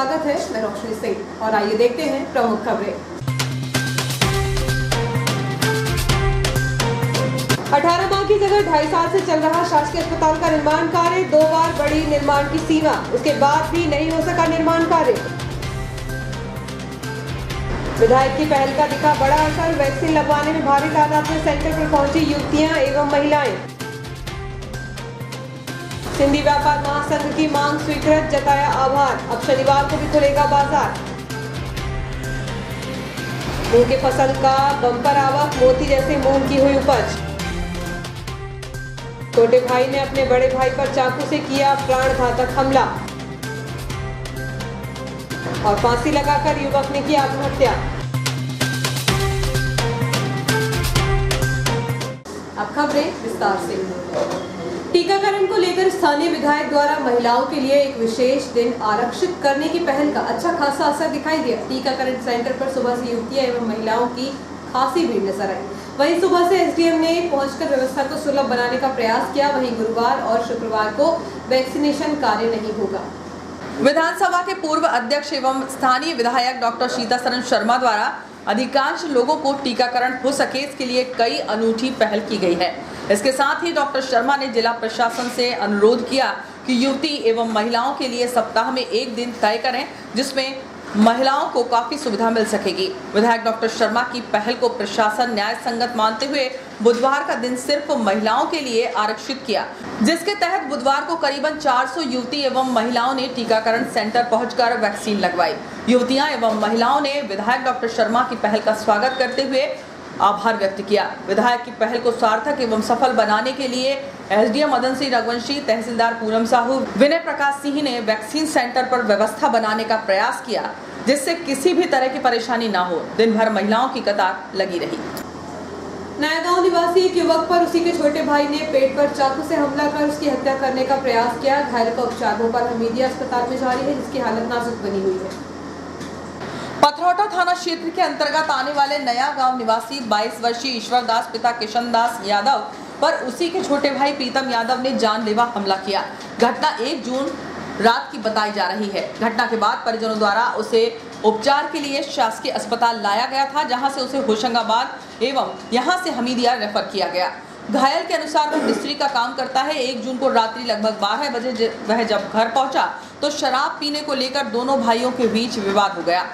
स्वागत है। मैं रोशनी सिंह और आइए देखते हैं प्रमुख खबरें। 18 माह की जगह 2.5 साल से चल रहा शासकीय अस्पताल का निर्माण कार्य, 2 बार बढ़ी निर्माण की सीमा, उसके बाद भी नहीं हो सका निर्माण कार्य। विधायक की पहल का दिखा बड़ा असर, वैक्सीन लगवाने में भारी तादाद में सेंटर पर पहुंची युवतियां एवं महिलाएं। सिंधी व्यापार महासंघ की मांग स्वीकृत, जताया आभार, अब शनिवार को भी खुलेगा बाजार। मूंग की फसल का बम्पर आवक, मोती जैसे मूंग की हुई उपज। छोटे भाई ने अपने बड़े भाई पर चाकू से किया प्राणघातक हमला और फांसी लगाकर युवक ने की आत्महत्या। अब खबरें विस्तार से। टीकाकरण को लेकर स्थानीय विधायक द्वारा महिलाओं के लिए एक विशेष दिन आरक्षित करने की पहल का अच्छा खासा असर दिखाई दिया। टीकाकरण सेंटर पर सुबह से युवतियां एवं महिलाओं की खासी भीड़ नजर आई। वहीं सुबह से एसडीएम ने पहुंचकर व्यवस्था को सुलभ बनाने का प्रयास किया। वहीं गुरुवार और शुक्रवार को वैक्सीनेशन कार्य नहीं होगा। विधानसभा के पूर्व अध्यक्ष एवं स्थानीय विधायक डॉक्टर सीतासरन शर्मा द्वारा अधिकांश लोगों को टीकाकरण हो सके इसके लिए कई अनूठी पहल की गई है। इसके साथ ही डॉक्टर शर्मा ने जिला प्रशासन से अनुरोध किया कि युवती एवं महिलाओं के लिए सप्ताह में एक दिन तय करें जिसमें महिलाओं को काफी सुविधा मिल सकेगी। विधायक डॉक्टर शर्मा की पहल को प्रशासन न्याय संगत मानते हुए बुधवार का दिन सिर्फ महिलाओं के लिए आरक्षित किया, जिसके तहत बुधवार को करीबन 400 युवती एवं महिलाओं ने टीकाकरण सेंटर पहुंचकर वैक्सीन लगवाई। युवतियां एवं महिलाओं ने विधायक डॉक्टर शर्मा की पहल का स्वागत करते हुए आभार व्यक्त किया। विधायक की पहल को सार्थक एवं सफल बनाने के लिए एसडीएम मदन सिंह रघुवंशी, तहसीलदार पूनम साहू, विनय प्रकाश सिंह ने वैक्सीन सेंटर पर व्यवस्था बनाने का प्रयास किया जिससे किसी भी तरह की परेशानी न हो। दिन भर महिलाओं की कतार लगी रही। नया गांव निवासी एक युवक पर उसी के छोटे भाई ने पेट पर चाकू से हमला कर उसकी हत्या करने का प्रयास किया। घायल का उपचार भोपाल हमीदिया अस्पताल में जारी है, जिसकी हालत नाजुक बनी हुई है। पथरौटा थाना क्षेत्र के अंतर्गत आने वाले नया गांव निवासी 22 वर्षीय ईश्वर दास पिता किशन दास यादव पर उसी के छोटे भाई प्रीतम यादव ने जानलेवा हमला किया। घटना 1 जून रात की बताई जा रही है। घटना के बाद परिजनों द्वारा उसे उपचार के लिए शासकीय अस्पताल लाया गया था, जहां से उसे होशंगाबाद एवं यहां से हमीदिया रेफर किया गया। घायल के अनुसार वह मिस्त्री का काम करता है। 1 जून को रात्रि लगभग 12 बजे वह जब घर पहुंचा तो शराब पीने को लेकर दोनों भाइयों के बीच विवाद हो गया।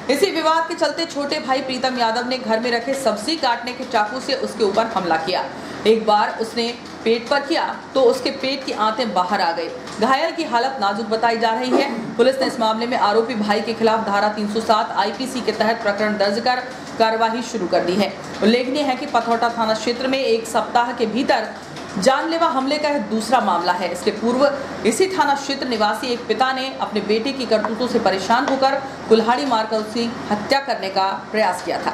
इसी विवाद के चलते छोटे भाई प्रीतम यादव ने घर में रखे सब्जी काटने के चाकू से उसके ऊपर हमला किया। एक बार उसने पेट पर किया तो उसके पेट की आंतें बाहर आ गई। घायल की हालत नाजुक बताई जा रही है। पुलिस ने इस मामले में आरोपी भाई के खिलाफ धारा 307 आईपीसी के तहत प्रकरण दर्ज कर कार्यवाही शुरू कर दी है। उल्लेखनीय है कि पथरौटा थाना क्षेत्र में एक सप्ताह के भीतर जानलेवा हमले का दूसरा मामला है। इसके पूर्व इसी थाना क्षेत्र निवासी एक पिता ने अपने बेटे की करतूतों से परेशान होकर कुल्हाड़ी मारकर उसकी हत्या करने का प्रयास किया था।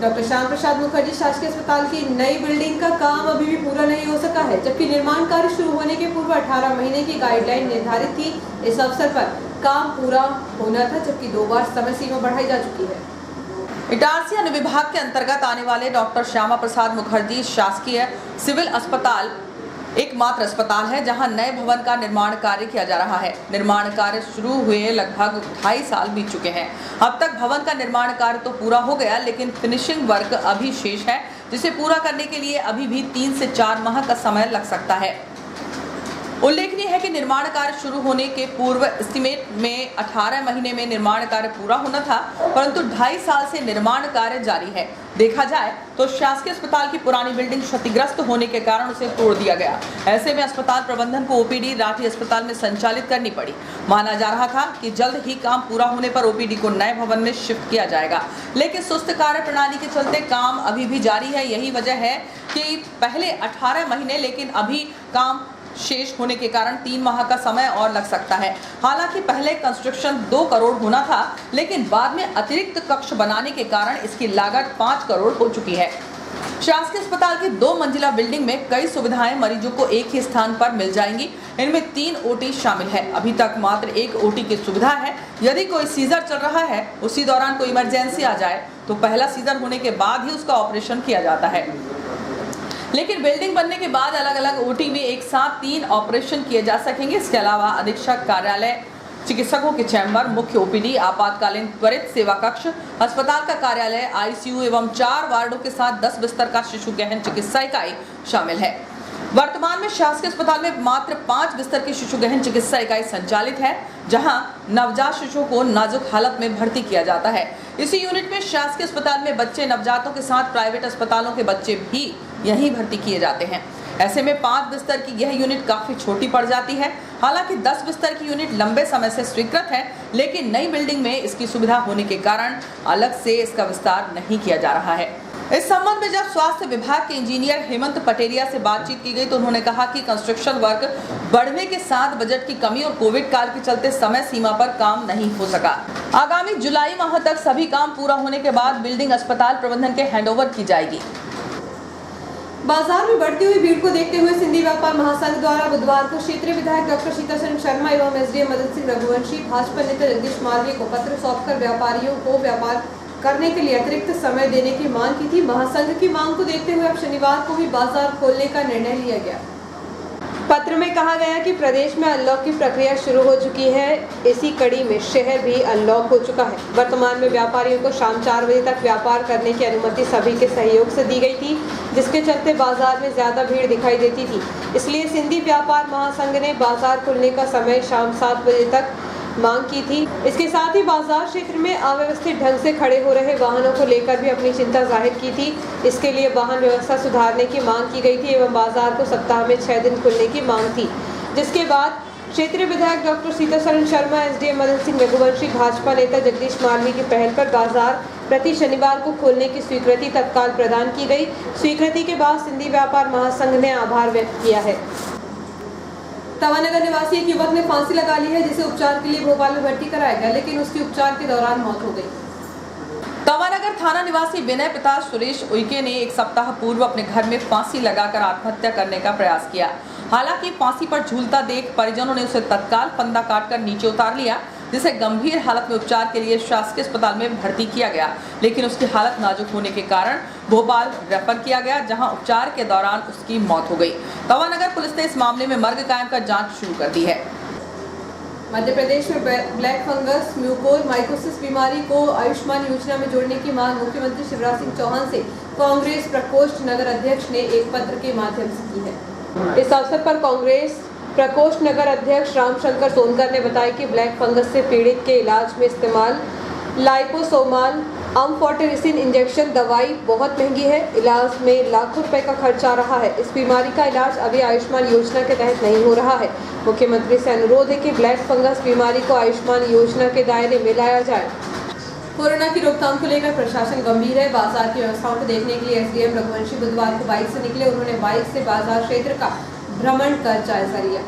डॉक्टर श्याम प्रसाद मुखर्जी शासकीय अस्पताल की नई बिल्डिंग का काम अभी भी पूरा नहीं हो सका है, जबकि निर्माण कार्य शुरू होने के पूर्व 18 महीने की गाइडलाइन निर्धारित थी। इस अवसर पर काम पूरा होना था, जबकि 2 बार समय सीमा बढ़ाई जा चुकी है। इटारसी अनुविभाग के अंतर्गत आने वाले डॉक्टर श्यामा प्रसाद मुखर्जी शासकीय सिविल अस्पताल एकमात्र अस्पताल है जहां नए भवन का निर्माण कार्य किया जा रहा है। निर्माण कार्य शुरू हुए लगभग 2.5 साल बीत चुके हैं। अब तक भवन का निर्माण कार्य तो पूरा हो गया, लेकिन फिनिशिंग वर्क अभी शेष है, जिसे पूरा करने के लिए अभी भी 3 से 4 माह का समय लग सकता है। उल्लेखनीय है कि निर्माण कार्य शुरू होने के पूर्व एस्टीमेट में 18 महीने में निर्माण कार्य पूरा होना था, परंतु 2.5 साल से निर्माण कार्य जारी है। देखा जाए तो शासकीय अस्पताल की पुरानी बिल्डिंग क्षतिग्रस्त होने के कारण उसे तोड़ दिया गया। ऐसे में अस्पताल प्रबंधन को ओपीडी राठी अस्पताल में संचालित करनी पड़ी। माना जा रहा था कि जल्द ही काम पूरा होने पर ओपीडी को नए भवन में शिफ्ट किया जाएगा, लेकिन सुस्त कार्य प्रणाली के चलते काम अभी भी जारी है। यही वजह है कि पहले 18 महीने, लेकिन अभी काम शेष होने के कारण 3 माह का समय और लग सकता है। हालांकि पहले कंस्ट्रक्शन 2 करोड़ होना था, लेकिन बाद में अतिरिक्त कक्ष बनाने के कारण इसकी लागत 5 करोड़ हो चुकी है। शासकीय अस्पताल की 2 मंजिला बिल्डिंग में कई सुविधाएं मरीजों को एक ही स्थान पर मिल जाएंगी। इनमें 3 ओटी शामिल है। अभी तक मात्र 1 ओटी की सुविधा है। यदि कोई सीजर चल रहा है, उसी दौरान कोई इमरजेंसी आ जाए तो पहला सीजर होने के बाद ही उसका ऑपरेशन किया जाता है। लेकिन बिल्डिंग बनने के बाद अलग अलग ओटी में एक साथ 3 ऑपरेशन किए जा सकेंगे। इसके अलावा अधीक्षक कार्यालय चिकित्सकों के चैम्बर, मुख्य ओपीडी, आपातकालीन त्वरित सेवा कक्ष, अस्पताल का कार्यालय, आईसीयू एवं 4 वार्डों के साथ 10 बिस्तर का शिशु गहन चिकित्सा इकाई शामिल है। वर्तमान में शासकीय अस्पताल में मात्र 5 बिस्तर की शिशु गहन चिकित्सा इकाई संचालित है, जहां नवजात शिशुओं को नाजुक हालत में भर्ती किया जाता है। इसी यूनिट में शासकीय अस्पताल में बच्चे नवजातों के साथ प्राइवेट अस्पतालों के बच्चे भी यहीं भर्ती किए जाते हैं। ऐसे में 5 बिस्तर की यह यूनिट काफी छोटी पड़ जाती है। हालांकि 10 बिस्तर की यूनिट लंबे समय से स्वीकृत है, लेकिन नई बिल्डिंग में इसकी सुविधा होने के कारण अलग से इसका विस्तार नहीं किया जा रहा है। इस संबंध में जब स्वास्थ्य विभाग के इंजीनियर हेमंत पटेरिया से बातचीत की गई तो उन्होंने कहा कि कंस्ट्रक्शन वर्क बढ़ने के साथ बजट की कमी और कोविड काल के चलते समय सीमा पर काम नहीं हो सका। आगामी जुलाई माह तक सभी काम पूरा होने के बाद बिल्डिंग अस्पताल प्रबंधन के हैंडओवर की जाएगी। बाजार में बढ़ती हुई भीड़ को देखते हुए सिंधी व्यापार महासंघ द्वारा बुधवार को क्षेत्रीय विधायक डॉक्टर सीतासरन शर्मा एवं एसडीएम मदन सिंह रघुवंशी, भाजपा नेता जगदीश मालवीय को पत्र सौंपकर व्यापारियों को व्यापार करने के लिए अतिरिक्त समय देने की मांग की थी। महासंघ की मांग को देखते हुए अब शनिवार को भी बाजार खोलने का निर्णय लिया गया। पत्र में कहा गया कि प्रदेश में अनलॉक की प्रक्रिया शुरू हो चुकी है। इसी कड़ी में शहर भी अनलॉक हो चुका है। वर्तमान में व्यापारियों को शाम 4 बजे तक व्यापार करने की अनुमति सभी के सहयोग से दी गई थी, जिसके चलते बाजार में ज्यादा भीड़ दिखाई देती थी। इसलिए सिंधी व्यापार महासंघ ने बाजार खुलने का समय शाम 7 बजे तक मांग की थी। इसके साथ ही बाजार क्षेत्र में अव्यवस्थित ढंग से खड़े हो रहे वाहनों को लेकर भी अपनी चिंता जाहिर की थी। इसके लिए वाहन व्यवस्था सुधारने की मांग की गई थी एवं बाजार को सप्ताह में 6 दिन खुलने की मांग थी। जिसके बाद क्षेत्रीय विधायक डॉक्टर सीतासरन शर्मा, एसडीएम मदन सिंह रघुवंशी, भाजपा नेता जगदीश मालवीय की पहल पर बाजार प्रति शनिवार को खोलने की स्वीकृति तत्काल प्रदान की गई। स्वीकृति के बाद सिंधी व्यापार महासंघ ने आभार व्यक्त किया है। तवानगर निवासी एक युवक ने फांसी लगा ली है, जिसे उपचार के लिए भोपाल में भर्ती कराया गया, लेकिन उसकी उपचार के दौरान मौत हो गई। तवानगर थाना निवासी विनय पिता सुरेश उइके ने एक सप्ताह पूर्व अपने घर में फांसी लगाकर आत्महत्या करने का प्रयास किया। हालांकि फांसी पर झूलता देख परिजनों ने उसे तत्काल फंदा काटकर नीचे उतार लिया, जिसे गंभीर हालत में उपचार के लिए शासकीय अस्पताल में भर्ती किया गया, लेकिन उसकी हालत नाजुक होने के कारण भोपाल रेफर किया गया, जहां उपचार के दौरान उसकी मौत हो गई। तवानगर पुलिस ने इस मामले में मर्ग कायम कर जांच शुरू कर दी है। मध्य प्रदेश में ब्लैक फंगस म्यूकोरमाइकोसिस बीमारी को आयुष्मान योजना में जोड़ने की मांग मुख्यमंत्री शिवराज सिंह चौहान से कांग्रेस प्रकोष्ठ नगर अध्यक्ष ने एक पत्र के माध्यम से की है। इस अवसर पर कांग्रेस प्रकोष्ठ नगर अध्यक्ष रामशंकर सोनकर ने बताया कि ब्लैक फंगस से पीड़ित के इलाज में इस्तेमाल लाइपोसोमाल अम्फोटेरिसिन इंजेक्शन दवाई बहुत महंगी है। इलाज में लाखों रुपए का खर्च आ रहा है। इस बीमारी का इलाज अभी आयुष्मान योजना के तहत नहीं हो रहा है। मुख्यमंत्री से अनुरोध है कि ब्लैक फंगस बीमारी को आयुष्मान योजना के दायरे में लाया जाए। कोरोना की रोकथाम को लेकर प्रशासन गंभीर है। बाजार की व्यवस्थाओं को देखने के लिए एसडीएम रघुवंशी बुधवार को बाइक से निकले। उन्होंने बाइक से बाजार क्षेत्र का भ्रमण कर जायजा लिया।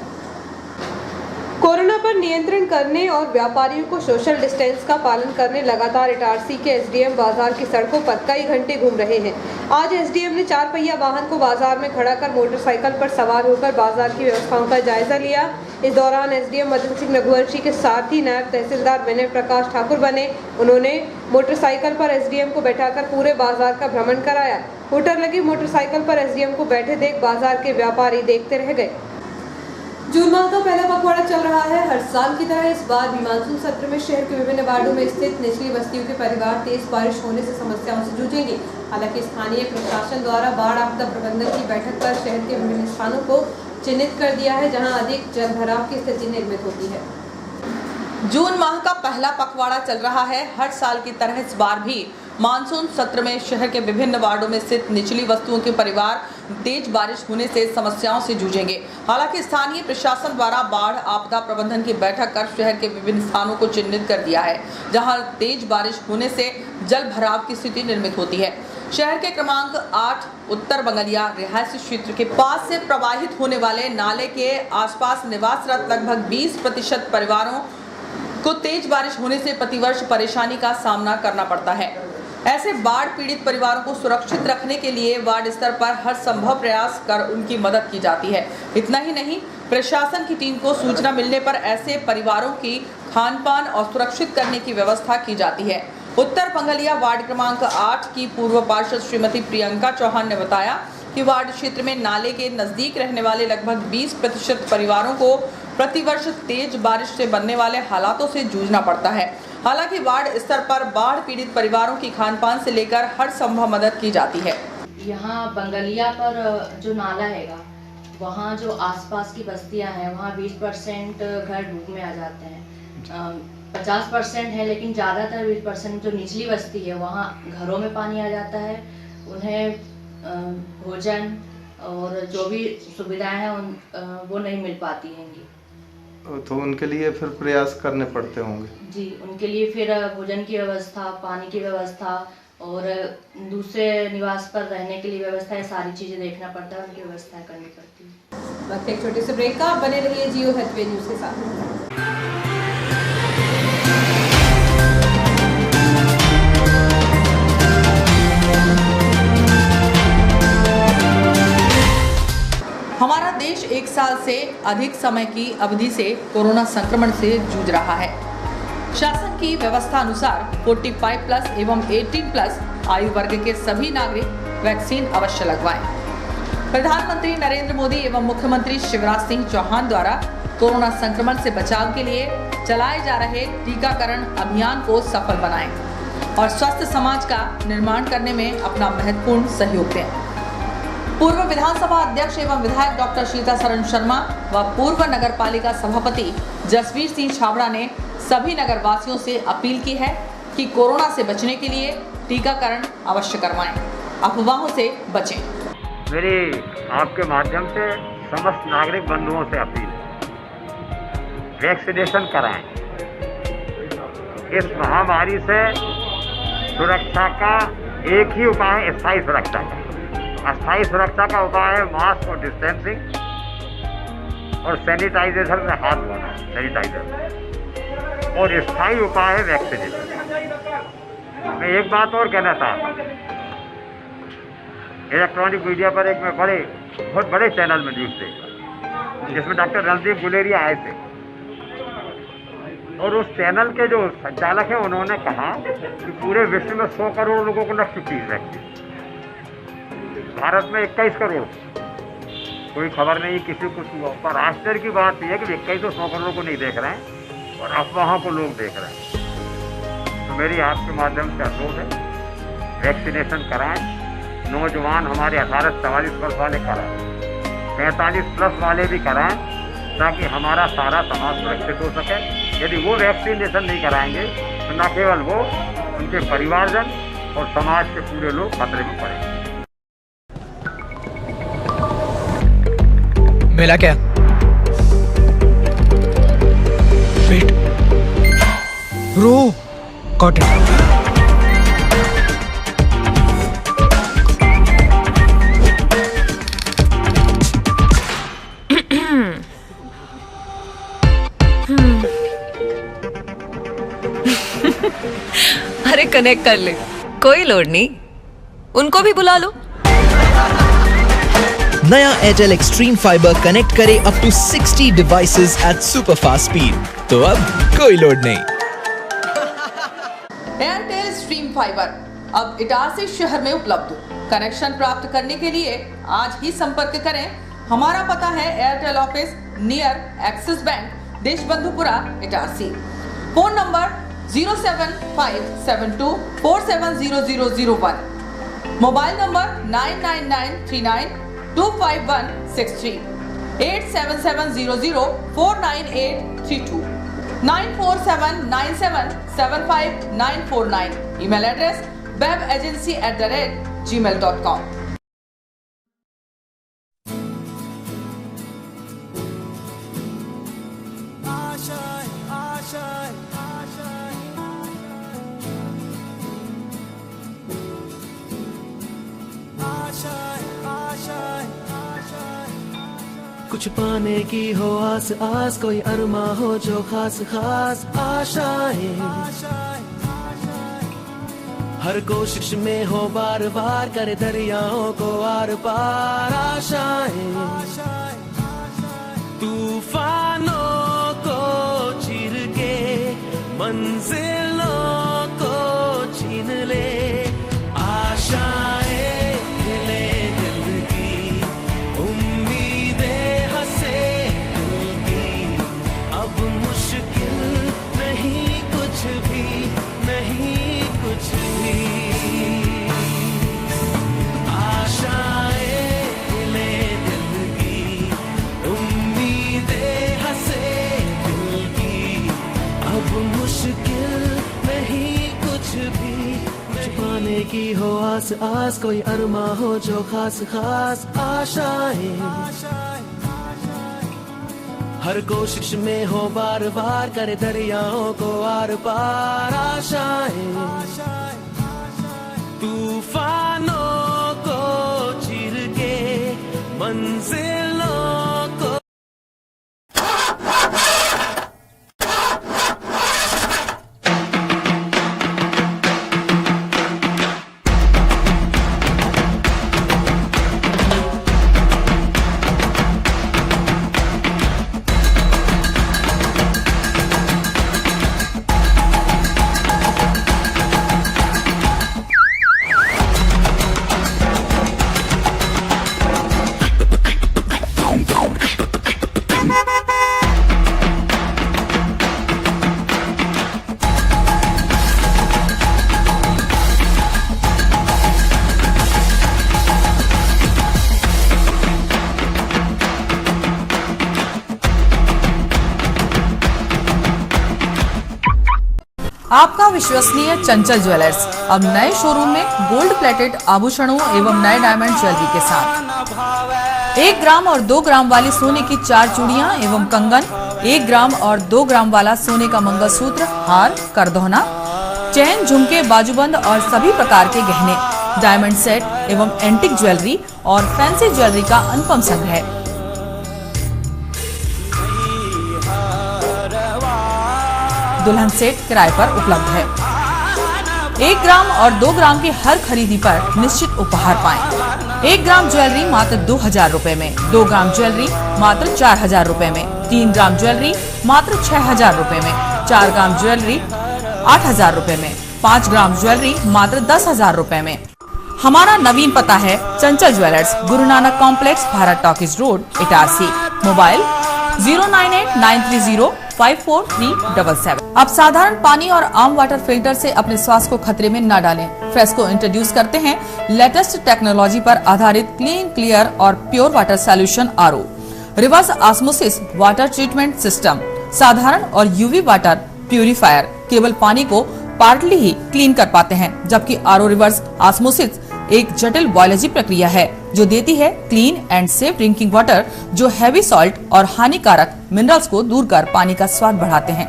कोरोना पर नियंत्रण करने और व्यापारियों को सोशल डिस्टेंस का पालन करने लगातार इटारसी के एसडीएम बाजार की सड़कों पर कई घंटे घूम रहे हैं। आज एसडीएम ने 4 पहिया वाहन को बाजार में खड़ा कर मोटरसाइकिल पर सवार होकर बाजार की व्यवस्थाओं का जायजा लिया। इस दौरान एसडीएम मदन सिंह रघुवंशी के साथ ही नायब तहसीलदार विनय प्रकाश ठाकुर बने। उन्होंने मोटरसाइकिल पर एसडीएम को बैठाकर पूरे बाजार का भ्रमण कराया। हूटर लगी मोटरसाइकिल पर एसडीएम को बैठे देख बाजार के व्यापारी देखते रह गए। जून माह का पहला पखवाड़ा चल रहा है। हर साल की तरह इस बार भी मानसून सत्र में शहर के विभिन्न वार्डों में स्थित निचली बस्तियों के परिवार तेज बारिश होने से समस्याओं से जूझेंगे। हालांकि स्थानीय प्रशासन द्वारा बाढ़ आपदा प्रबंधन की बैठक कर शहर के विभिन्न स्थानों को चिन्हित कर दिया है, जहां अधिक जल भराव की स्थिति निर्मित होती है। जून माह का पहला पखवाड़ा चल रहा है। हर साल की तरह इस बार भी मानसून सत्र में शहर के विभिन्न वार्डों में स्थित निचली बस्तियों के परिवार तेज बारिश होने से समस्याओं से जूझेंगे। हालांकि स्थानीय प्रशासन द्वारा बाढ़ आपदा प्रबंधन की बैठक कर शहर के विभिन्न स्थानों को चिन्हित कर दिया है, जहां तेज बारिश होने से जल भराव की स्थिति निर्मित होती है। शहर के क्रमांक 8 उत्तर बंगलिया रिहायशी क्षेत्र के पास से प्रवाहित होने वाले नाले के आसपास निवासरत लगभग 20% परिवारों को तेज बारिश होने से प्रतिवर्ष परेशानी का सामना करना पड़ता है। ऐसे बाढ़ पीड़ित परिवारों को सुरक्षित रखने के लिए वार्ड स्तर पर हर संभव प्रयास कर उनकी मदद की जाती है। इतना ही नहीं, प्रशासन की टीम को सूचना मिलने पर ऐसे परिवारों की खान-पान और सुरक्षित करने की व्यवस्था की जाती है। उत्तर पंगलिया वार्ड क्रमांक 8 की पूर्व पार्षद श्रीमती प्रियंका चौहान ने बताया कि वार्ड क्षेत्र में नाले के नजदीक रहने वाले लगभग 20% परिवारों को प्रतिवर्ष तेज बारिश से बनने वाले हालातों से जूझना पड़ता है। हालांकि वार्ड स्तर पर बाढ़ पीड़ित परिवारों की खान-पान से लेकर हर संभव मदद की जाती है। यहाँ बंगलिया पर जो नाला हैगा, वहाँ जो आसपास की बस्तियाँ हैं वहाँ 20% घर डूब में आ जाते हैं। 50% है, लेकिन ज़्यादातर 20% जो निचली बस्ती है वहाँ घरों में पानी आ जाता है। उन्हें भोजन और जो भी सुविधाएं हैं वो नहीं मिल पाती हैं। तो उनके लिए फिर प्रयास करने पड़ते होंगे। जी, उनके लिए फिर भोजन की व्यवस्था, पानी की व्यवस्था और दूसरे निवास पर रहने के लिए व्यवस्था, ये सारी चीज़ें देखना पड़ता है, उनकी व्यवस्था करनी पड़ती है। वक्त एक छोटे से ब्रेक का, बने रहिए जियो हेल्थवे न्यूज़ के साथ। हमारा देश 1 साल से अधिक समय की अवधि से कोरोना संक्रमण से जूझ रहा है। शासन की व्यवस्था अनुसार 45+ एवं 18+ आयु वर्ग के सभी नागरिक वैक्सीन अवश्य लगवाएं। प्रधानमंत्री नरेंद्र मोदी एवं मुख्यमंत्री शिवराज सिंह चौहान द्वारा कोरोना संक्रमण से बचाव के लिए चलाए जा रहे टीकाकरण अभियान को सफल बनाएं और स्वस्थ समाज का निर्माण करने में अपना महत्वपूर्ण सहयोग दें। पूर्व विधानसभा अध्यक्ष एवं विधायक डॉक्टर सीतासरण शर्मा व पूर्व नगरपालिका सभापति जसवीर सिंह छाबड़ा ने सभी नगर वासियों से अपील की है कि कोरोना से बचने के लिए टीकाकरण अवश्य करवाएं, अफवाहों से बचें। मेरी आपके माध्यम से समस्त नागरिक बंधुओं से अपील है, वैक्सीनेशन कराएं। इस महामारी से सुरक्षा का एक ही उपाय है, स्थायी सुरक्षा का। अस्थायी सुरक्षा का उपाय है मास्क और डिस्टेंसिंग और सैनिटाइजेशन में हाथ धोना, सैनिटाइजर। और स्थायी उपाय है वैक्सीनेशन। मैं एक बात और कहना चाहता हूँ, इलेक्ट्रॉनिक मीडिया पर एक मैं बहुत बड़े चैनल में न्यूज़ देखा जिसमें डॉक्टर रणदीप गुलेरिया आए थे, और उस चैनल के जो संचालक हैं उन्होंने कहा कि पूरे विश्व में 100 करोड़ लोगों को लग चुकी है वैक्सीन, भारत में 21 करोड़। कोई खबर नहीं किसी कुछ हुआ, पर आश्चर्य की बात यह है कि 21 तो 100 करोड़ को नहीं देख रहे हैं और अफवाहों को लोग देख रहे हैं। तो मेरी आपके माध्यम से अनुरोध है, वैक्सीनेशन कराएं। नौजवान हमारे 18 से 44 वर्ष वाले कराएं, 45+ वाले भी कराएं, ताकि हमारा सारा समाज सुरक्षित हो सके। यदि वो वैक्सीनेशन नहीं कराएंगे तो न केवल वो, उनके परिवारजन और समाज के पूरे लोग खतरे में पड़ेंगे। मिला क्या? Wait, bro, got it. अरे कनेक्ट कर ले, कोई लोड नहीं, उनको भी बुला लो। नया एयरटेल एक्सट्रीम फाइबर कनेक्ट करे up to 60 devices at super fast speed, तो अब कोई लोड नहीं। एयरटेल स्ट्रीम फाइबर अब इटारसी शहर में उपलब्ध। कनेक्शन प्राप्त करने के लिए आज ही संपर्क करें। हमारा पता है Airtel office near Axis bank, Deshbandhupura, Itarsi. Phone number 07572470001, mobile number 9993925163, 8770049832, 9479775949, email address webagency@gmail.com। कुछ पाने की हो आस आस, कोई अरमा हो जो खास खास आशाएं, हर कोशिश में हो बार बार, करे दरियाओं को आर पार आशाएं, तूफानों को चीर के मंजिलों को छीन ले आशाएं। भी कुछ पाने की हो आस आस, कोई अरमा हो जो खास खास आशाएं, हर कोशिश में हो बार बार करे दरियाओं को आर पार आशाएं, तूफानों को चीर के मंजिलों को। आपका विश्वसनीय चंचल ज्वेलर्स अब नए शोरूम में गोल्ड प्लेटेड आभूषणों एवं नए डायमंड ज्वेलरी के साथ 1 ग्राम और 2 ग्राम वाली सोने की 4 चूड़ियां एवं कंगन, 1 ग्राम और 2 ग्राम वाला सोने का मंगलसूत्र, हार, करदौना, चैन, झुमके, बाजूबंद और सभी प्रकार के गहने, डायमंड सेट एवं एंटिक ज्वेलरी और फैंसी ज्वेलरी का अनुपम संग्रह। दुल्हन सेट किराए पर उपलब्ध है। 1 ग्राम और 2 ग्राम की हर खरीदी पर निश्चित उपहार पाएं। 1 ग्राम ज्वेलरी मात्र 2000 रुपए में, 2 ग्राम ज्वेलरी मात्र 4000 रुपए में, 3 ग्राम ज्वेलरी मात्र 6000 रुपए में, 4 ग्राम ज्वेलरी 8000 रुपए में, 5 ग्राम ज्वेलरी मात्र 10,000 रुपए में। हमारा नवीन पता है चंचल jewellers, Guru Nanak complex, Bharat talkies road, Itarsi. Mobile 09893054377। अब साधारण पानी और आम वाटर फिल्टर से अपने स्वास्थ्य को खतरे में न डालें। फ्रेस्को इंट्रोड्यूस करते हैं लेटेस्ट टेक्नोलॉजी पर आधारित क्लीन, क्लियर और pure water solution RO, reverse osmosis water treatment system, साधारण और यूवी वाटर प्यूरिफायर केवल पानी को पार्टली ही क्लीन कर पाते हैं, जबकि आरओ रिवर्स ऑस्मोसिस एक जटिल बायोलॉजी प्रक्रिया है जो देती है clean and safe drinking water, जो हैवी सॉल्ट और हानिकारक मिनरल्स को दूर कर पानी का स्वाद बढ़ाते हैं।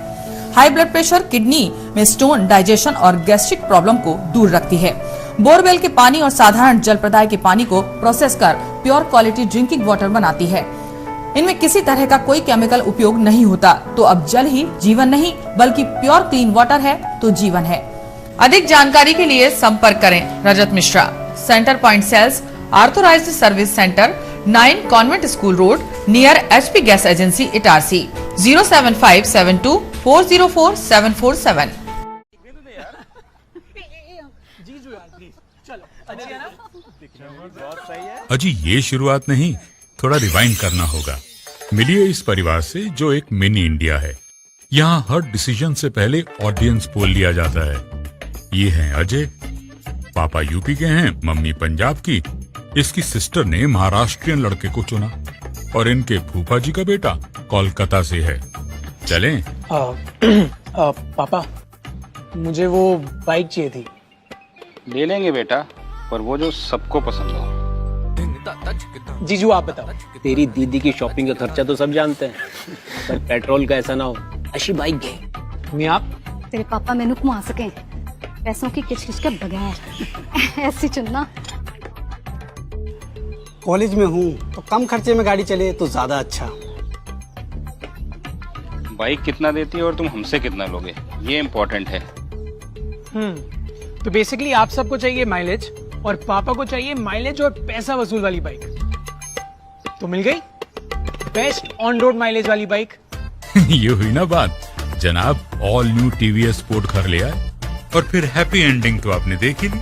हाई ब्लड प्रेशर, किडनी में स्टोन, डाइजेशन और गैस्ट्रिक प्रॉब्लम को दूर रखती है। बोरवेल के पानी और साधारण जल प्रदाय के पानी को प्रोसेस कर प्योर क्वालिटी ड्रिंकिंग वाटर बनाती है। इनमें किसी तरह का कोई केमिकल उपयोग नहीं होता, तो अब जल ही जीवन नहीं बल्कि प्योर क्लीन वाटर है तो जीवन है। अधिक जानकारी के लिए संपर्क करें Rajat Mishra, centre point sales, authorised service centre, 9 convent school road, near HP gas agency, Itarsi. 07572404747। अजी ये शुरुआत नहीं, थोड़ा रिवाइंड करना होगा। मिलिए इस परिवार से जो एक मिनी इंडिया है। यहाँ हर डिसीजन से पहले ऑडियंस पोल लिया जाता है। ये हैं अजय, पापा यूपी के हैं, मम्मी पंजाब की। इसकी सिस्टर ने महाराष्ट्रियन लड़के को चुना और इनके फूफा जी का बेटा कोलकाता से है। चलें? पापा मुझे वो बाइक चाहिए थी। ले लेंगे बेटा, पर वो जो सबको पसंद हो। जीजू आप बताओ। तेरी दीदी की शॉपिंग का खर्चा तो सब जानते हैं, पर पेट्रोल का ऐसा ना हो। अच्छी बाइक गए मैं आप तेरे पापा मैनू घुमा सके पैसों की किचकिच के बगैर ऐसी चुनना। कॉलेज में हूँ तो कम खर्चे में गाड़ी चले तो ज्यादा अच्छा। बाइक कितना देती है और तुम हमसे कितना लोगे, ये इम्पोर्टेंट है। तो बेसिकली आप सबको चाहिए माइलेज और पापा को चाहिए माइलेज और पैसा वसूल वाली बाइक। तो मिल गई बेस्ट ऑन रोड माइलेज वाली बाइक। ये हुई ना बात। जनाब ऑल न्यू TVS स्पोर्ट घर ले आए और फिर हैप्पी एंडिंग तो आपने देख ही ली।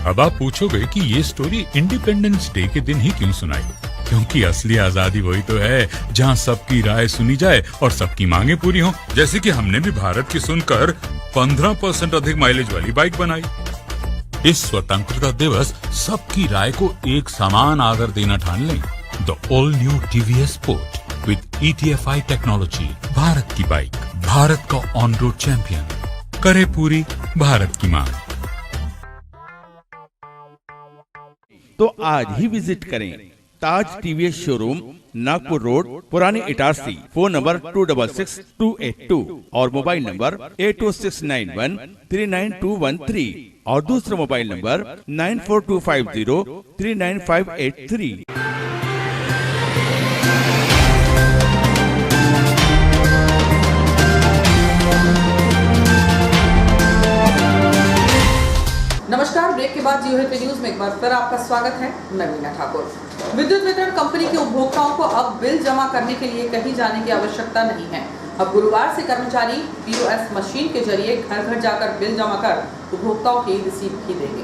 अब आप पूछोगे कि ये स्टोरी इंडिपेंडेंस डे के दिन ही क्यों सुनाई, क्योंकि असली आजादी वही तो है जहां सबकी राय सुनी जाए और सबकी मांगे पूरी हो। जैसे कि हमने भी भारत की सुनकर 15% अधिक माइलेज वाली बाइक बनाई। इस स्वतंत्रता दिवस सबकी राय को एक समान आदर देना ठान लें। The all new TVS sport with ETFI technology, Bharat की बाइक, भारत का ऑन रोड चैंपियन। करे पूरी भारत की मांग। तो आज ही विजिट करें ताज टीवीएस शोरूम, नागपुर रोड, पुरानी इटारसी। फोन नंबर 266282 और मोबाइल नंबर 82691392213 और दूसरा मोबाइल नंबर 9425039583। नमस्कार, ब्रेक के बाद जियो हिट न्यूज में एक बार फिर आपका स्वागत है। मैं मीना ठाकुर। विद्युत वितरण कंपनी के उपभोक्ताओं को अब बिल जमा करने के लिए कहीं जाने की आवश्यकता नहीं है। अब गुरुवार से कर्मचारी POS मशीन के जरिए घर घर जाकर बिल जमा कर उपभोक्ताओं की रिसीव भी देंगे।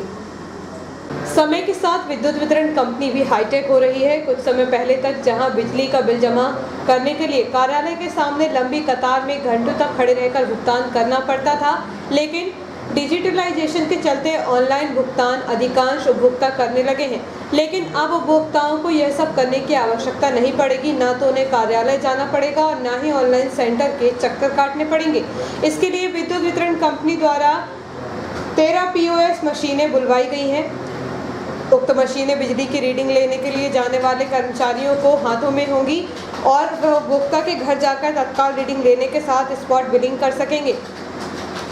समय के साथ विद्युत वितरण कंपनी भी हाईटेक हो रही है। कुछ समय पहले तक जहां बिजली का बिल जमा करने के लिए कार्यालय के सामने लंबी कतार में घंटों तक खड़े रहकर भुगतान करना पड़ता था, लेकिन डिजिटलाइजेशन के चलते ऑनलाइन भुगतान अधिकांश उपभोक्ता करने लगे हैं। लेकिन अब उपभोक्ताओं को यह सब करने की आवश्यकता नहीं पड़ेगी। ना तो उन्हें कार्यालय जाना पड़ेगा और ना ही ऑनलाइन सेंटर के चक्कर काटने पड़ेंगे। इसके लिए विद्युत वितरण कंपनी द्वारा 13 POS मशीनें बुलवाई गई हैं। उक्त मशीनें बिजली की रीडिंग लेने के लिए जाने वाले कर्मचारियों को हाथों में होंगी और वह उपभोक्ता के घर जाकर तत्काल रीडिंग लेने के साथ स्पॉट बिलिंग कर सकेंगे।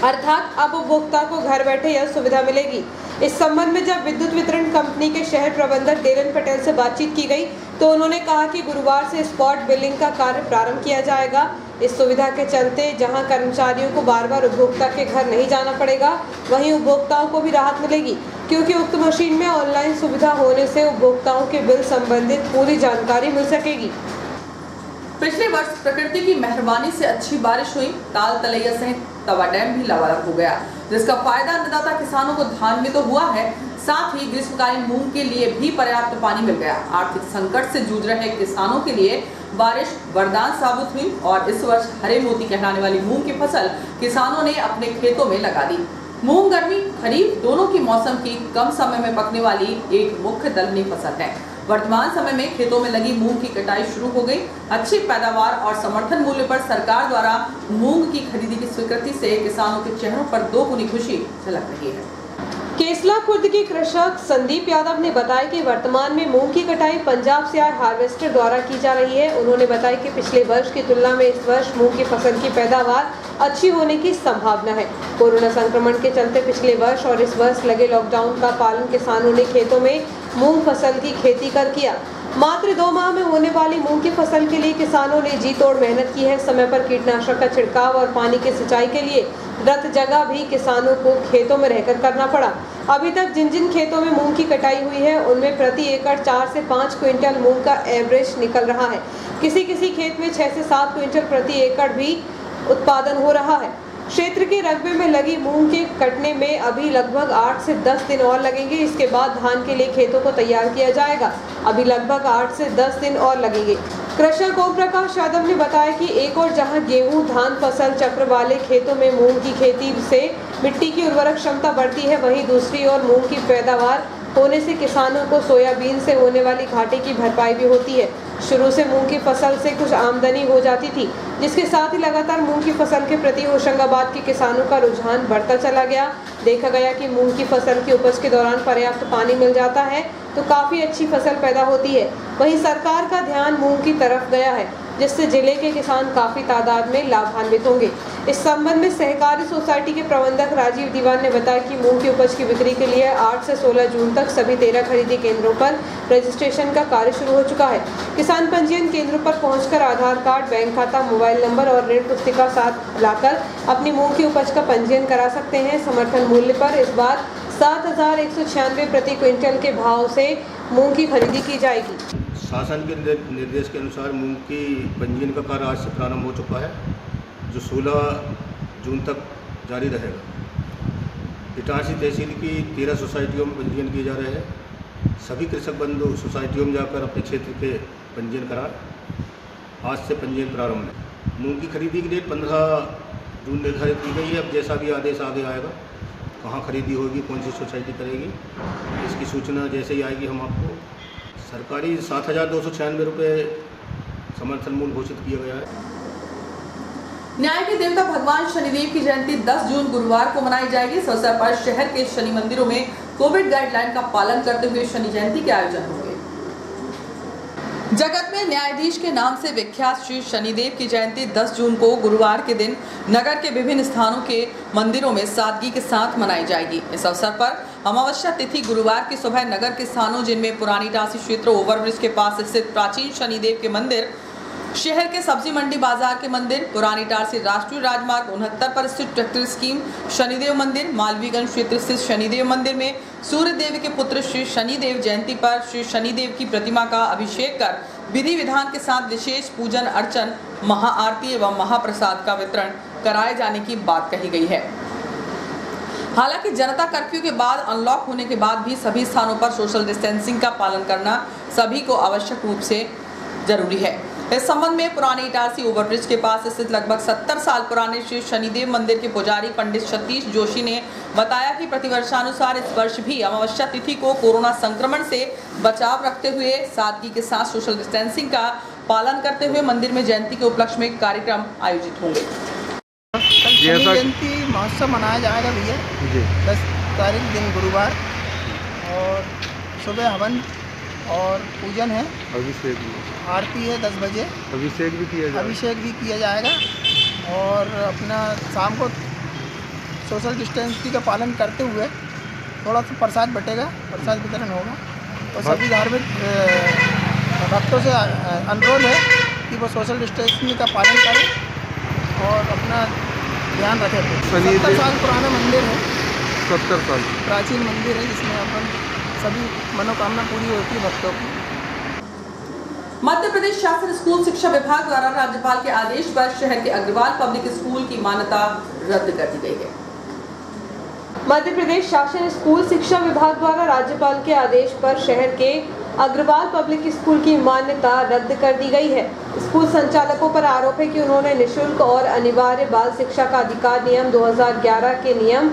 अर्थात अब उपभोक्ता को घर बैठे यह सुविधा मिलेगी। इस संबंध में जब विद्युत वितरण कंपनी के शहर प्रबंधक डेरन पटेल से बातचीत की गई तो उन्होंने कहा कि गुरुवार से स्पॉट बिलिंग का कार्य प्रारंभ किया जाएगा। इस सुविधा के चलते जहां कर्मचारियों को बार बार उपभोक्ता के घर नहीं जाना पड़ेगा, वहीं उपभोक्ताओं को भी राहत मिलेगी, क्योंकि उक्त मशीन में ऑनलाइन सुविधा होने से उपभोक्ताओं के बिल संबंधित पूरी जानकारी मिल सकेगी। पिछले वर्ष प्रकृति की मेहरबानी से अच्छी बारिश हुई। ताल तलैया सहित तवा डैम भी लबालब हो गया, जिसका फायदा अन्नदाता किसानों को धान में तो हुआ है, साथ ही ग्रीष्मकालीन मूंग के लिए भी पर्याप्त पानी मिल गया। आर्थिक संकट से जूझ रहे किसानों के लिए बारिश वरदान साबित हुई और इस वर्ष हरे मोती कहलाने वाली मूंग की फसल किसानों ने अपने खेतों में लगा दी। मूंग गर्मी खरीफ दोनों की मौसम की कम समय में पकने वाली एक मुख्य दलहनी फसल है। वर्तमान समय में खेतों में लगी मूंग की कटाई शुरू हो गई। अच्छी पैदावार और समर्थन मूल्य पर सरकार द्वारा मूंग की खरीदी की स्वीकृति से किसानों के चेहरों पर दोगुनी खुशी झलक रही है। केसला खुर्द के कृषक संदीप यादव ने बताया कि वर्तमान में मूंग की कटाई पंजाब से आए हार्वेस्टर द्वारा की जा रही है। उन्होंने बताया कि पिछले वर्ष की तुलना में इस वर्ष मूंग की फसल की पैदावार अच्छी होने की संभावना है। कोरोना संक्रमण के चलते पिछले वर्ष और इस वर्ष लगे लॉकडाउन का पालन किसानों ने खेतों में मूंग फसल की खेती कर किया। मात्र 2 माह में होने वाली मूंग की फसल के लिए किसानों ने जी तोड़ मेहनत की है। समय पर कीटनाशक का छिड़काव और पानी की सिंचाई के लिए रत जगह भी किसानों को खेतों में रहकर करना पड़ा। अभी तक जिन जिन खेतों में मूंग की कटाई हुई है उनमें प्रति एकड़ 4 से 5 क्विंटल मूंग का एवरेज निकल रहा है। किसी किसी खेत में 6 से 7 क्विंटल प्रति एकड़ भी उत्पादन हो रहा है। क्षेत्र के रकबे में लगी मूंग के कटने में अभी लगभग 8 से 10 दिन और लगेंगे। इसके बाद धान के लिए खेतों को तैयार किया जाएगा। अभी लगभग 8 से 10 दिन और लगेंगे। कृषक ओम प्रकाश यादव ने बताया कि एक और जहां गेहूं धान फसल चक्र वाले खेतों में मूंग की खेती से मिट्टी की उर्वरक क्षमता बढ़ती है, वहीं दूसरी ओर मूंग की पैदावार होने से किसानों को सोयाबीन से होने वाली घाटे की भरपाई भी होती है। शुरू से मूंग की फसल से कुछ आमदनी हो जाती थी, जिसके साथ ही लगातार मूंग की फसल के प्रति होशंगाबाद के किसानों का रुझान बढ़ता चला गया। देखा गया कि मूंग की फसल की उपज के दौरान पर्याप्त पानी मिल जाता है तो काफ़ी अच्छी फसल पैदा होती है। वहीं सरकार का ध्यान मूंग की तरफ गया है, जिससे जिले के किसान काफ़ी तादाद में लाभान्वित होंगे। इस संबंध में सहकारी सोसाइटी के प्रबंधक राजीव दीवान ने बताया कि मूंग की उपज की बिक्री के लिए 8 से 16 जून तक सभी 13 खरीदी केंद्रों पर रजिस्ट्रेशन का कार्य शुरू हो चुका है। किसान पंजीयन केंद्रों पर पहुंचकर आधार कार्ड, बैंक खाता, मोबाइल नंबर और ऋण पुस्तिका साथ लाकर अपनी मूंग की उपज का पंजीयन करा सकते हैं। समर्थन मूल्य पर इस बार 7,196 प्रति क्विंटल के भाव से मूंग की खरीदी की जाएगी। शासन के निर्देश के अनुसार मूंग की पंजीयन का कार्य आज से प्रारंभ हो चुका है, जो 16 जून तक जारी रहेगा। इटारसी तहसील की 13 सोसाइटियों में पंजीयन किए जा रहे हैं। सभी कृषक बंधु सोसाइटियों में जाकर अपने क्षेत्र के पंजीयन कराएं। आज से पंजीयन प्रारंभ है। मूंग की खरीदी की डेट 15 जून निर्धारित की गई है। अब जैसा भी आदेश आगे आएगा, कहाँ खरीदी होगी, कौन सी सोसाइटी करेगी, इसकी सूचना जैसे ही आएगी हम आपको। सरकारी 7,296 रुपये समर्थन मूल्य घोषित किया गया है। न्याय के देवता भगवान शनिदेव की जयंती 10 जून गुरुवार को मनाई जाएगी। इस अवसर पर शहर के शनि मंदिरों में कोविड गाइडलाइन का पालन करते हुए शनि जयंती के आयोजन होंगे। जगत में न्यायाधीश के नाम से विख्यात श्री शनिदेव की जयंती 10 जून को गुरुवार के दिन नगर के विभिन्न स्थानों के मंदिरों में सादगी के साथ मनाई जाएगी। इस अवसर पर अमावस्या तिथि गुरुवार की सुबह नगर के स्थानों जिनमें पुरानी इटारसी क्षेत्र ओवरब्रिज के पास स्थित प्राचीन शनिदेव के मंदिर, शहर के सब्जी मंडी बाजार के मंदिर, पुरानी इटारसी राष्ट्रीय राजमार्ग 69 पर स्थित ट्रैक्टर स्कीम शनिदेव मंदिर, मालवीगंज क्षेत्र स्थित शनिदेव मंदिर में सूर्य देव के पुत्र श्री शनिदेव जयंती पर श्री शनिदेव की प्रतिमा का अभिषेक कर विधि विधान के साथ विशेष पूजन अर्चन, महाआरती एवं महाप्रसाद का वितरण कराए जाने की बात कही गई है। हालांकि जनता कर्फ्यू के बाद अनलॉक होने के बाद भी सभी स्थानों पर सोशल डिस्टेंसिंग का पालन करना सभी को आवश्यक रूप से जरूरी है। इस संबंध में पुरानी इटारसी ओवरब्रिज के पास स्थित लगभग 70 साल पुराने श्री शनिदेव मंदिर के पुजारी पंडित सतीश जोशी ने बताया कि प्रतिवर्षानुसार इस वर्ष भी अमावस्या तिथि को कोरोना संक्रमण से बचाव रखते हुए सादगी के साथ सोशल डिस्टेंसिंग का पालन करते हुए मंदिर में जयंती के उपलक्ष्य में कार्यक्रम आयोजित होंगे। जयंती महोत्सव मनाया जाएगा भैया 10 तारीख दिन गुरुवार, और सुबह हवन और पूजन है, अभिषेक भी, आरती है 10 बजे, अभिषेक भी किया जाएगा और अपना शाम को सोशल डिस्टेंसिंग का पालन करते हुए थोड़ा सा प्रसाद बटेगा, प्रसाद वितरण होगा। और सभी धार्मिक भक्तों से अनुरोध है कि वो सोशल डिस्टेंसिंग का पालन करें और अपना ध्यान रखें। 70 साल पुराना मंदिर है, 70 साल प्राचीन मंदिर है जिसमें अपन सभी मनोकामना पूरी होती है भक्तों की। मध्य प्रदेश शासन स्कूल शिक्षा विभाग द्वारा राज्यपाल के आदेश पर शहर के अग्रवाल पब्लिक स्कूल की मान्यता रद्द कर दी गई है। मध्य प्रदेश शासन स्कूल शिक्षा विभाग द्वारा राज्यपाल के आदेश पर शहर के अग्रवाल पब्लिक स्कूल की मान्यता रद्द कर दी गई है। स्कूल संचालकों पर आरोप है कि उन्होंने निःशुल्क और अनिवार्य बाल शिक्षा का अधिकार नियम 2011 के नियम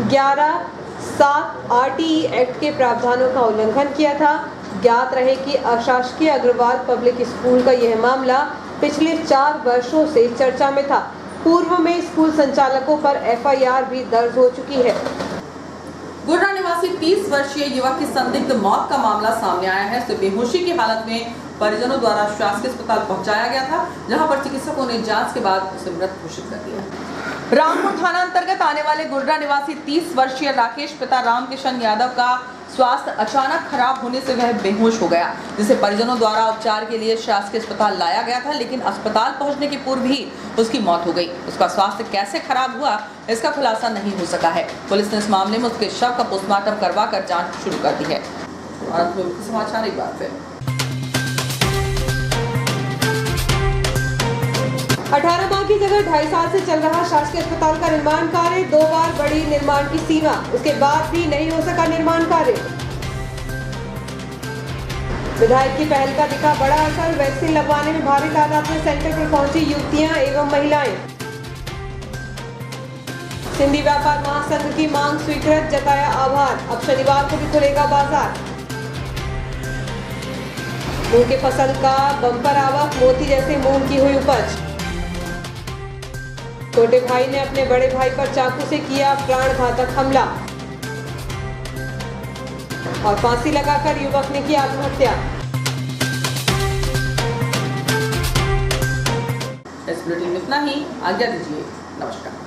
11(7) RTE एक्ट के प्रावधानों का उल्लंघन किया था। ज्ञात रहे कि अशासकीय अग्रवाल पब्लिक स्कूल का यह मामला पिछले 4 वर्षों से चर्चा में था। पूर्व में स्कूल संचालकों पर FIR भी दर्ज हो चुकी है। गुर्रा निवासी 30 वर्षीय युवक की संदिग्ध मौत का मामला सामने आया है। उसे बेहोशी की हालत में परिजनों द्वारा शासकीय अस्पताल पहुंचाया गया था, जहां पर चिकित्सकों ने जांच के बाद उसे मृत घोषित कर दिया। रामपुर थाना अंतर्गत आने वाले गुर्रा निवासी 30 वर्षीय राकेश पिता रामकिशन यादव का स्वास्थ्य अचानक खराब होने से वह बेहोश हो गया, जिसे परिजनों द्वारा उपचार के लिए शासकीय अस्पताल लाया गया था, लेकिन अस्पताल पहुंचने के पूर्व ही उसकी मौत हो गई। उसका स्वास्थ्य कैसे खराब हुआ इसका खुलासा नहीं हो सका है। पुलिस ने इस मामले में उसके शव का पोस्टमार्टम करवाकर जांच शुरू कर दी है। और समाचार एक बार फिर 18 माह की जगह 2.5 साल से चल रहा शासकीय अस्पताल का निर्माण कार्य 2 बार बढ़ी निर्माण की सीमा, उसके बाद भी नहीं हो सका निर्माण कार्य। विधायक की पहल का दिखा बड़ा असर, वैक्सीन लगवाने में भारी तादाद में सेंटर पर पहुंची युवतियां एवं महिलाएं। सिंधी व्यापार महासंघ की मांग स्वीकृत, जताया आभार। अब शनिवार को भी खुलेगा बाजार। मूंग की फसल का बम्पर आवक, मोती जैसे मूंग की हुई उपज। छोटे भाई ने अपने बड़े भाई पर चाकू से किया प्राण घातक हमला और फांसी लगाकर युवक ने की आत्महत्या। इस बुलेटिन में इतना ही, आज्ञा दीजिए, नमस्कार।